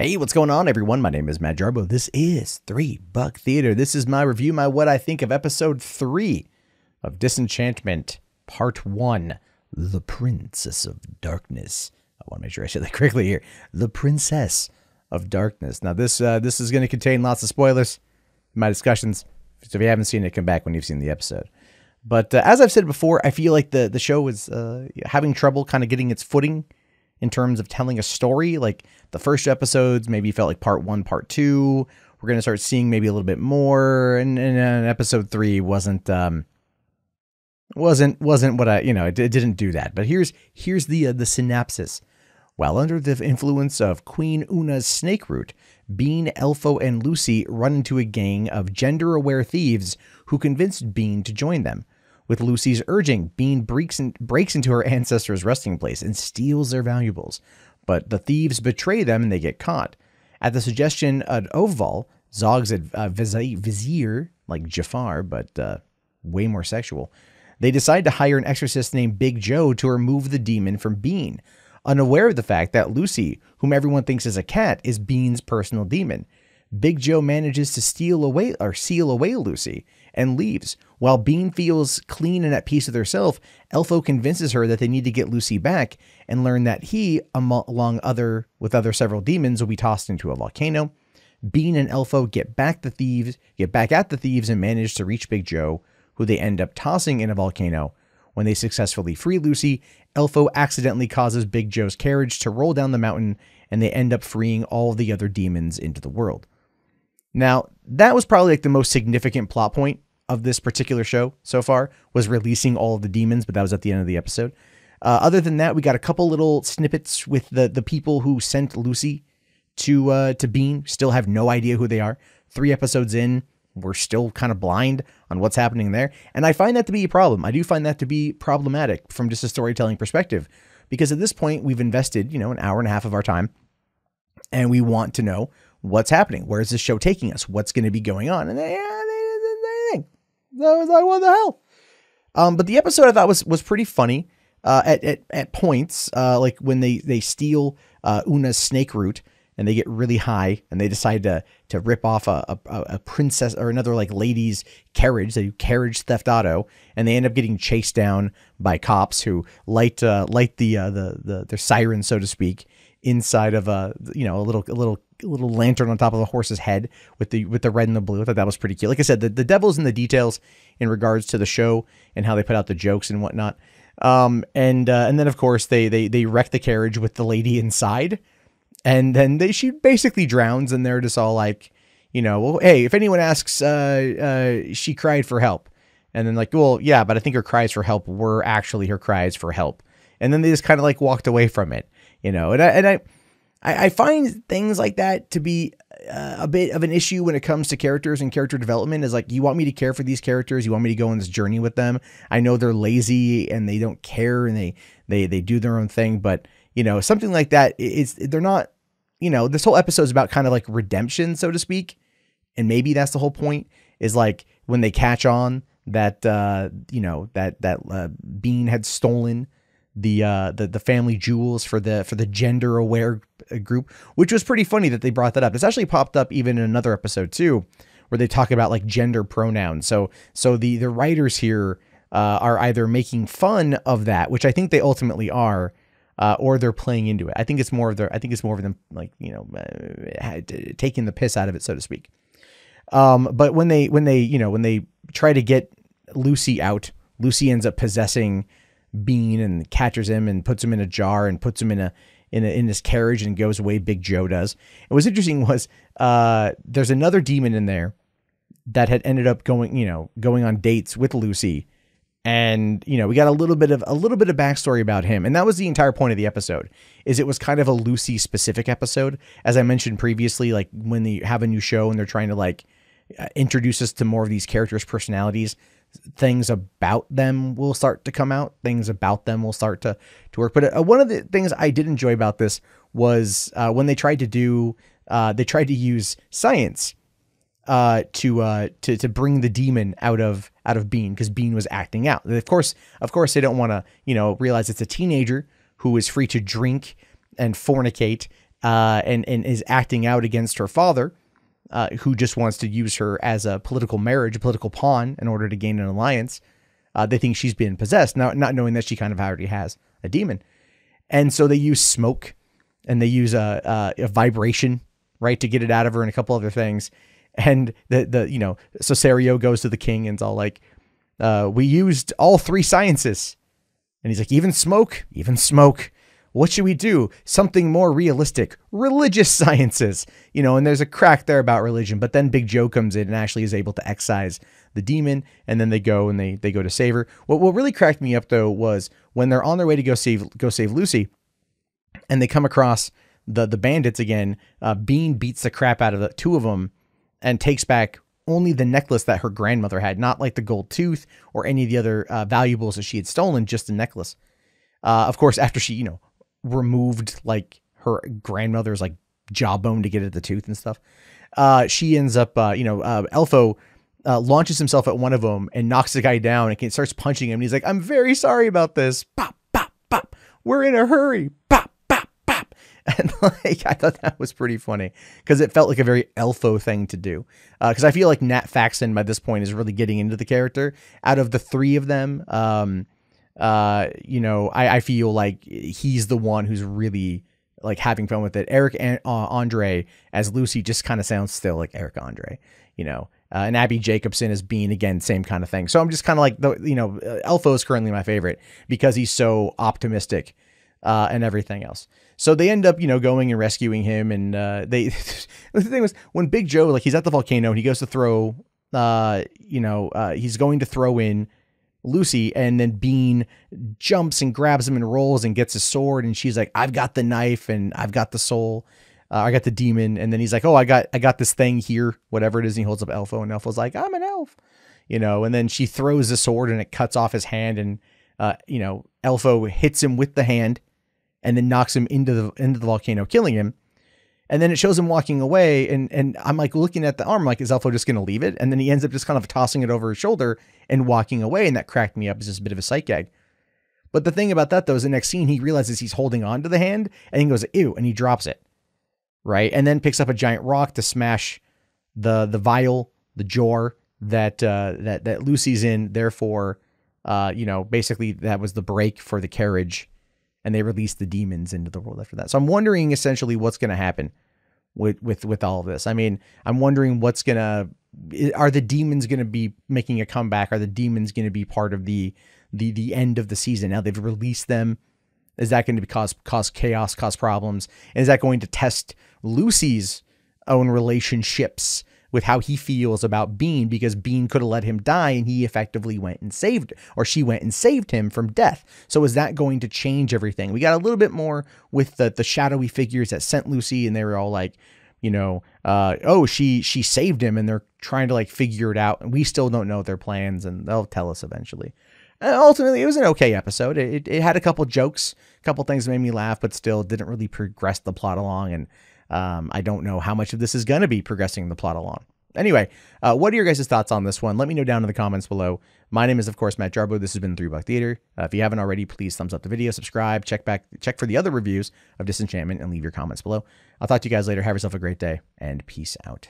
Hey, what's going on, everyone? My name is Matt Jarbo. This is $3 Theater. This is my review, my what I think of episode 3 of Disenchantment, part 1, The Princess of Darkness. I want to make sure I said that correctly here. The Princess of Darkness. Now, this is going to contain lots of spoilers in my discussions. So if you haven't seen it, come back when you've seen the episode. But as I've said before, I feel like the show is having trouble kind of getting its footing in terms of telling a story. Like the first episodes maybe felt like part 1, part 2. We're going to start seeing maybe a little bit more. And episode 3 wasn't what it didn't do that. But here's the synopsis. While under the influence of Queen Una's snake root, Bean, Elfo, and Luci run into a gang of gender-aware thieves who convinced Bean to join them. With Luci's urging, Bean breaks into her ancestors' resting place and steals their valuables. But the thieves betray them and they get caught. At the suggestion of Oval, Zog's vizier, like Jafar, but way more sexual, they decide to hire an exorcist named Big Joe to remove the demon from Bean, unaware of the fact that Luci, whom everyone thinks is a cat, is Bean's personal demon. Big Joe manages to seal away Luci and leaves. While Bean feels clean and at peace with herself, Elfo convinces her that they need to get Luci back and learn that he, with other several demons, will be tossed into a volcano. Bean and Elfo get back at the thieves and manage to reach Big Joe, who they end up tossing in a volcano. When they successfully free Luci, Elfo accidentally causes Big Joe's carriage to roll down the mountain, and they end up freeing all of the other demons into the world. Now, that was probably like the most significant plot point of this particular show so far, was releasing all of the demons, but that was at the end of the episode. Other than that, we got a couple little snippets with the people who sent Luci to Bean. Still have no idea who they are. 3 episodes in, we're still kind of blind on what's happening there. And I find that to be a problem. I do find that to be problematic from just a storytelling perspective, because at this point we've invested, an hour and a half of our time, and we want to know what's happening. Where is this show taking us? What's going to be going on? And they didn't say anything. So I was like, what the hell? But the episode I thought was pretty funny at points, like when they steal Una's snake root and they get really high and they decide to rip off a princess or another like lady's carriage. They do carriage theft auto, and they end up getting chased down by cops who light their siren, so to speak, inside of a little lantern on top of the horse's head with the red and the blue. I thought that was pretty cute. Like I said, the devil's in the details in regards to the show and how they put out the jokes and whatnot. And then of course they wreck the carriage with the lady inside, and then she basically drowns, and they're just all like, well, hey, if anyone asks, she cried for help. And then like, well, yeah, but I think her cries for help were actually her cries for help. And then they just kind of like walked away from it, and I find things like that to be a bit of an issue when it comes to characters and character development. Is like, you want me to care for these characters. You want me to go on this journey with them. I know they're lazy and they don't care and they do their own thing. But, something like that, they're not, this whole episode is about kind of like redemption, so to speak. And maybe that's the whole point, is like when they catch on that, Bean had stolen the family jewels for the gender aware group, which was pretty funny that they brought that up. It's actually popped up even in another episode too, where they talk about like gender pronouns. So the writers here are either making fun of that, which I think they ultimately are, or they're playing into it. I think it's more of them like, taking the piss out of it, so to speak. But when they try to get Luci out, Luci ends up possessing Bean and catches him and puts him in a jar and puts him in his carriage and goes away. Big Joe does. And what's interesting was there's another demon in there that had ended up going on dates with Luci, and we got a little bit of backstory about him, and that was the entire point of the episode. Is it was kind of a Luci specific episode, as I mentioned previously. Like when they have a new show and they're trying to like introduce us to more of these characters' personalities, things about them will start to come out. Things about them will start to work. But one of the things I did enjoy about this was when they tried to use science to bring the demon out of Bean, because Bean was acting out. Of course, they don't want to realize it's a teenager who is free to drink and fornicate and is acting out against her father, who just wants to use her as a political marriage, a political pawn in order to gain an alliance. They think she's been possessed, not knowing that she kind of already has a demon. And so they use smoke and they use a vibration, right, to get it out of her and a couple other things. And Cesario goes to the king and's all like, we used all three sciences. And he's like, even smoke. What should we do? Something more realistic, religious sciences, and there's a crack there about religion. But then Big Joe comes in and actually is able to excise the demon. And then they go and they go to save her. What really cracked me up, though, was when they're on their way to go save Luci and they come across the bandits again. Bean beats the crap out of the two of them and takes back only the necklace that her grandmother had, not like the gold tooth or any of the other valuables that she had stolen, just the necklace. Of course, after she, removed like her grandmother's like jawbone to get at the tooth and stuff, she ends up, Elfo launches himself at one of them and knocks the guy down and starts punching him. And he's like, I'm very sorry about this. Pop, pop, pop. We're in a hurry. Pop, pop, pop. And like, I thought that was pretty funny because it felt like a very Elfo thing to do. Because I feel like Nat Faxon by this point is really getting into the character. Out of the three of them, I feel like he's the one who's really like having fun with it. Eric and Andre as Luci just kind of sounds still like Eric Andre, and Abbi Jacobson as Bean, again, same kind of thing. So I'm just kind of like, Elfo is currently my favorite because he's so optimistic and everything else. So they end up, going and rescuing him. And the thing was when Big Joe, like he's at the volcano and he goes to throw, he's going to throw in Luci, and then Bean jumps and grabs him and rolls and gets a sword. And she's like, I've got the knife and I've got the soul. I got the demon. And then he's like, oh, I got this thing here, whatever it is. And he holds up Elfo, and Elfo's like, I'm an elf, and then she throws the sword and it cuts off his hand. And, Elfo hits him with the hand and then knocks him into the volcano, killing him. And then it shows him walking away. And I'm like looking at the arm, like, is Elfo just going to leave it? And then he ends up just kind of tossing it over his shoulder and walking away. And that cracked me up. It's just a bit of a sight gag. But the thing about that, though, is the next scene, he realizes he's holding on to the hand and he goes, ew, and he drops it. Right. And then picks up a giant rock to smash the vial, the jar that Luci's in. Therefore, basically that was the break for the carriage. And they released the demons into the world after that. So I'm wondering essentially what's going to happen with all of this. I mean, I'm wondering are the demons going to be making a comeback? Are the demons going to be part of the end of the season? Now they've released them. Is that going to cause chaos, cause problems? And is that going to test Luci's own relationships with how he feels about Bean, because Bean could have let him die and he effectively went and she went and saved him from death. So is that going to change everything? We got a little bit more with the shadowy figures that sent Luci, and they were all like, she saved him, and they're trying to like figure it out. And we still don't know their plans, and they'll tell us eventually. And ultimately, it was an okay episode. It had a couple jokes, a couple things that made me laugh, but still didn't really progress the plot along. And I don't know how much of this is going to be progressing the plot along. Anyway, what are your guys' thoughts on this one? Let me know down in the comments below. My name is, of course, Matt Jarbo. This has been 3 Buck Theater. If you haven't already, please thumbs up the video, subscribe, check for the other reviews of Disenchantment, and leave your comments below. I'll talk to you guys later. Have yourself a great day, and peace out.